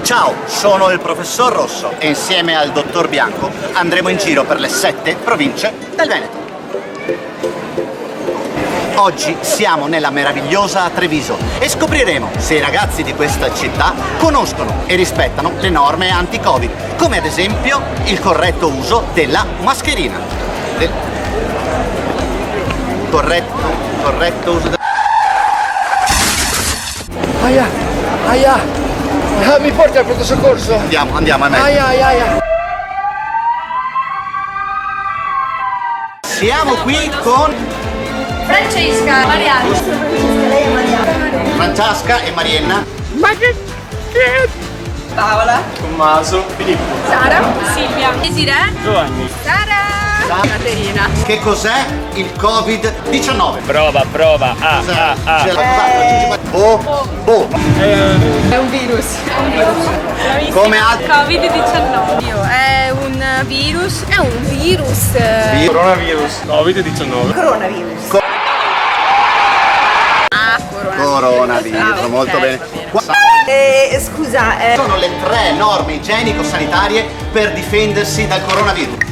Ciao, sono il professor Rosso e insieme al dottor Bianco andremo in giro per le 7 province del Veneto. Oggi siamo nella meravigliosa Treviso e scopriremo se i ragazzi di questa città conoscono e rispettano le norme anti-Covid, come ad esempio il corretto uso della mascherina. Corretto uso della... Aia! Mi porti al pronto soccorso? Andiamo, è meglio. Aia! Siamo qui con Francesca, Marianna. Francesca e Marianna. Paola. Tommaso. Filippo. Sara. Silvia. Desiree. Giovanni. Sara. Caterina. Che cos'è il Covid-19? Prova. Bo. È un virus. Come altro? Covid-19. È un virus. Coronavirus. Covid-19. Coronavirus, molto ok, bene. va Scusa, sono le 3 norme igienico-sanitarie per difendersi dal coronavirus.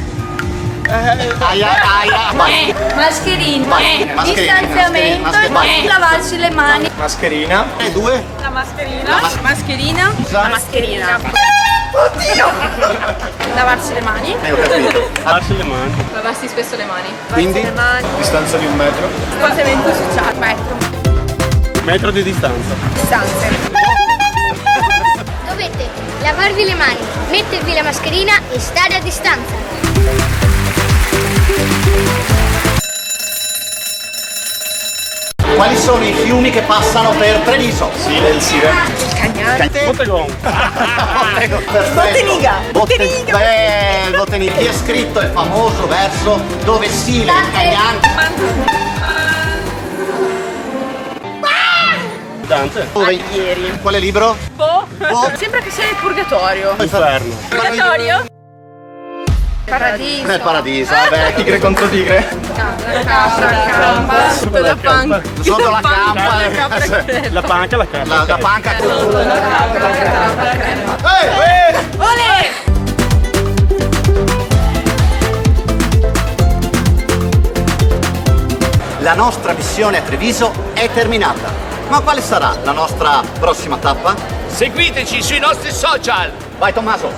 Aia. Mascherina. Distanziamento. Mascherina. Lavarsi le mani. Mascherina. E 2. La mascherina. Mascherina. La mascherina. Lavarsi le mani. Ho capito. Alzi le mani. Lavarsi spesso le mani. Quindi? Le mani. Distanza di 1 metro. Distanziamento sociale. Metro di distanza. Distanze. Dovete lavarvi le mani, mettervi la mascherina e stare a distanza. Quali sono i fiumi che passano per Treviso? Il Sire. Bottegone. Botteniga. Botteniga. Chi ha scritto il famoso verso dove Sile il Cagnano? Dante. Ieri. Quale libro? Boh. Boh. Sembra che sia il purgatorio. Inferno. Purgatorio? Paradiso. Nel paradiso, vabbè. Tigre contro tigre. Campa. Sotto la panca. Sotto la campa. La panca, la carta. La panca. Olè! La nostra missione a Treviso è terminata. Ma quale sarà la nostra prossima tappa? Seguiteci sui nostri social! Vai Tommaso!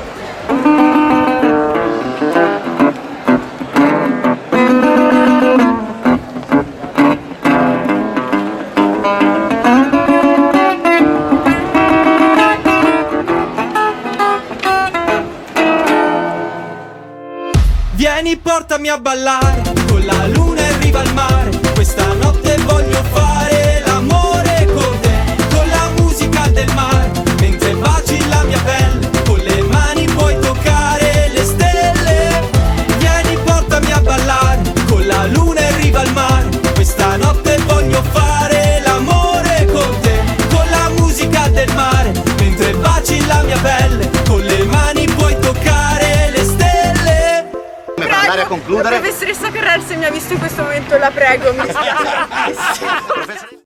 Vieni, portami a ballare, con la luna in riva al mare. Questa notte voglio fare l'amore con te, con la musica del mare, mentre baci la mia pelle, con le mani puoi toccare le stelle. Vieni, portami a ballare, con la luna in riva al mare. Questa notte voglio fare l'amore con te, con la musica del mare, mentre baci la mia pelle, con le mani puoi toccare le stelle. Per andare a concludere. La professoressa Carrel, se mi ha visto in questo momento, la prego, mi spiace.